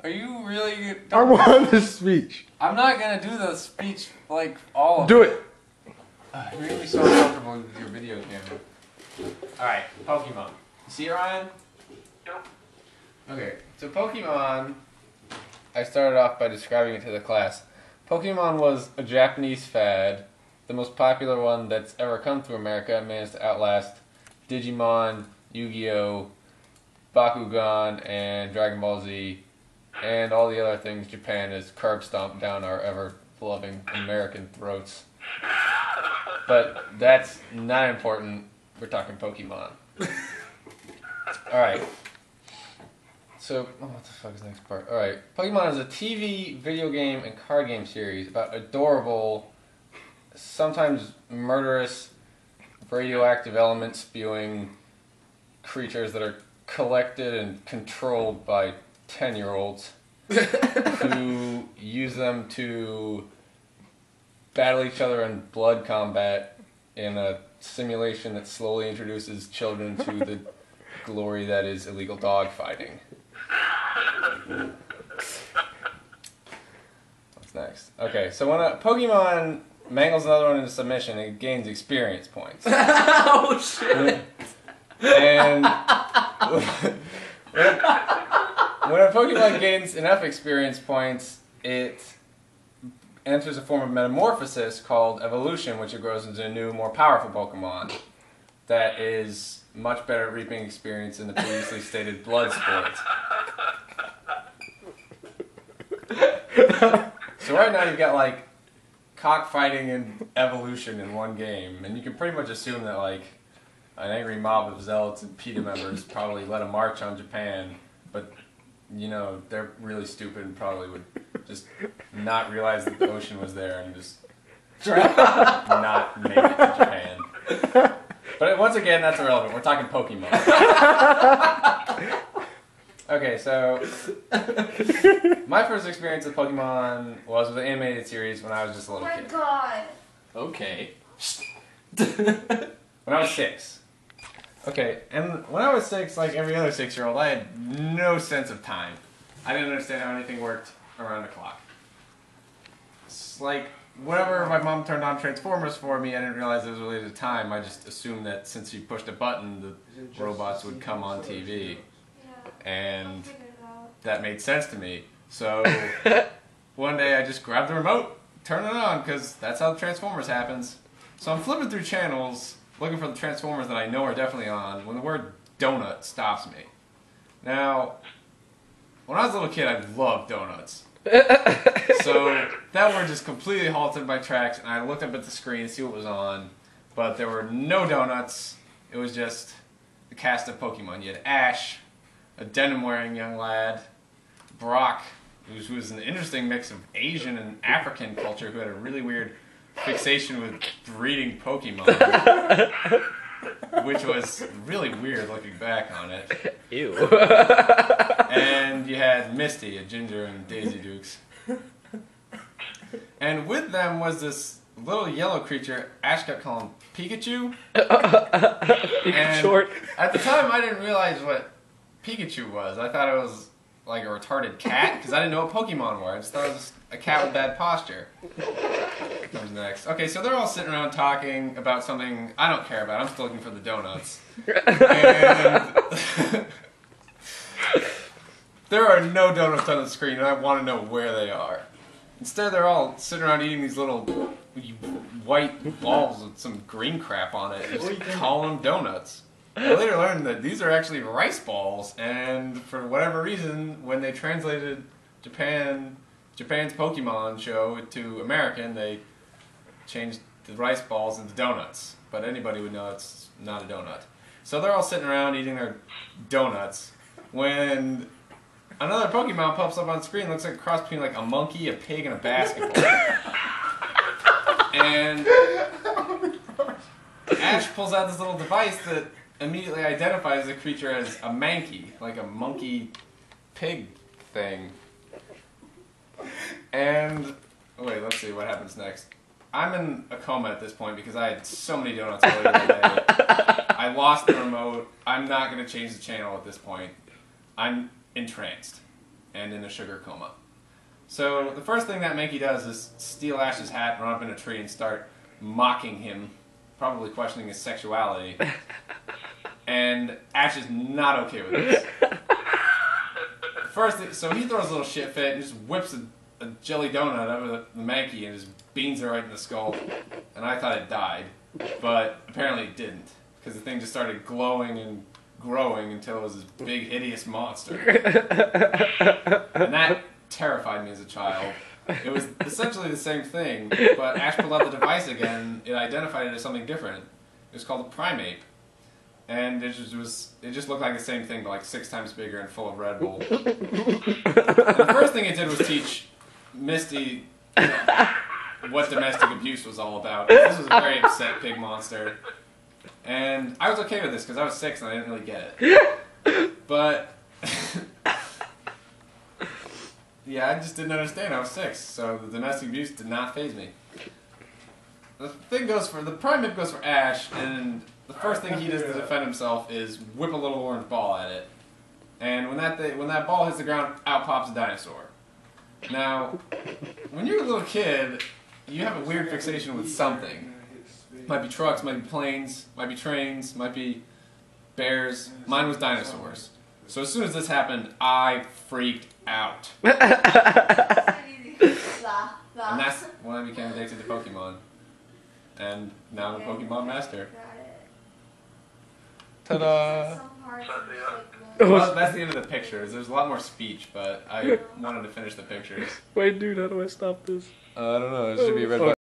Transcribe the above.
Are you really? I want the speech. I'm not gonna do the speech like all of Do it. You're making me so uncomfortable with your video camera. Alright, Pokemon. You see it, Ryan? Yep. Okay, so Pokemon, I started off by describing it to the class. Pokemon was a Japanese fad. The most popular one that's ever come to America and managed to outlast Digimon, Yu-Gi-Oh!, Bakugan, and Dragon Ball Z, and all the other things Japan has curb stomped down our ever-loving American throats. But that's not important. We're talking Pokemon. Alright. So, what the fuck is the next part? Alright. Pokemon is a TV, video game, and card game series about adorable, sometimes murderous, radioactive element spewing creatures that are collected and controlled by 10-year-olds who use them to battle each other in blood combat in a simulation that slowly introduces children to the glory that is illegal dog fighting. What's next? Okay, so when a Pokemon mangles another one into submission, it gains experience points. Oh shit! And when a Pokemon gains enough experience points, it enters a form of metamorphosis called evolution, which it grows into a new, more powerful Pokemon that is much better at reaping experience than the previously stated blood sport. So right now you've got like cockfighting and evolution in one game, and you can pretty much assume that like an angry mob of zealots and PETA members probably led a march on Japan, but you know, they're really stupid and probably would just not realize that the ocean was there and just not make it to Japan. But once again, that's irrelevant. We're talking Pokemon. Okay, so my first experience with Pokemon was with the animated series when I was just a little kid. Oh my god. Okay. When I was 6. Okay, and when I was 6, like every other 6-year-old, I had no sense of time. I didn't understand how anything worked around the clock. It's like, whenever my mom turned on Transformers for me, I didn't realize it was related to time. I just assumed that since she pushed a button, the robots would come on TV. And that made sense to me. So, one day I just grabbed the remote, turned it on, because that's how Transformers happens. So I'm flipping through channels, looking for the Transformers that I know are definitely on, when the word donut stops me. Now, when I was a little kid, I loved donuts. So that word just completely halted my tracks, and I looked up at the screen to see what was on, but there were no donuts. It was just the cast of Pokemon. You had Ash, a denim-wearing young lad, Brock, who was an interesting mix of Asian and African culture, who had a really weird fixation with breeding Pokemon, which was really weird looking back on it. Ew. And you had Misty, a Ginger and Daisy Dukes. And with them was this little yellow creature, Ash kept calling Pikachu. And short. at the time I didn't realize what Pikachu was. I thought it was like a retarded cat, because I didn't know what Pokemon were. I just thought it was a cat with bad posture. Comes next. Okay, so they're all sitting around talking about something I don't care about. I'm still looking for the donuts. And there are no donuts on the screen, and I want to know where they are. Instead, they're all sitting around eating these little white balls with some green crap on it, and just calling them donuts. I later learned that these are actually rice balls, and for whatever reason, when they translated Japan's Pokemon show to American, they changed the rice balls into donuts. But anybody would know it's not a donut. So they're all sitting around eating their donuts when another Pokemon pops up on screen. Looks like a cross between like a monkey, a pig, and a basketball. And Ash pulls out this little device that immediately identifies the creature as a Mankey, like a monkey pig thing. And wait, let's see what happens next. I'm in a coma at this point because I had so many donuts earlier today. I lost the remote. I'm not going to change the channel at this point. I'm entranced. and in a sugar coma. So the first thing that Mankey does is steal Ash's hat, run up in a tree, and start mocking him, probably questioning his sexuality. And Ash is not okay with this. So he throws a little shit fit and just whips a jelly donut over the Mankey and just beans it right in the skull. And I thought it died, but apparently it didn't, because the thing just started glowing and growing until it was this big, hideous monster. And that terrified me as a child. It was essentially the same thing, but Ash pulled out the device again. It identified it as something different. It was called a primate, and it just looked like the same thing, but like 6 times bigger and full of Red Bull. And the first thing it did was teach Misty what domestic abuse was all about. This was a very upset pig monster, and I was okay with this because I was 6 and I didn't really get it. But yeah, I just didn't understand. I was 6, so the domestic abuse did not faze me. The primate goes for Ash, and the first thing he does to defend himself is whip a little orange ball at it. And when that ball hits the ground, out pops a dinosaur. Now, when you're a little kid, you have a weird fixation with something. Might be trucks, might be planes, might be trains, might be bears. Mine was dinosaurs. So as soon as this happened, I freaked out. And that's when I became addicted to Pokemon. And now I'm a Pokemon master. Ta-da! Well, that's the end of the pictures. There's a lot more speech, but I wanted to finish the pictures. Wait, dude, how do I stop this? I don't know. There should be a red button.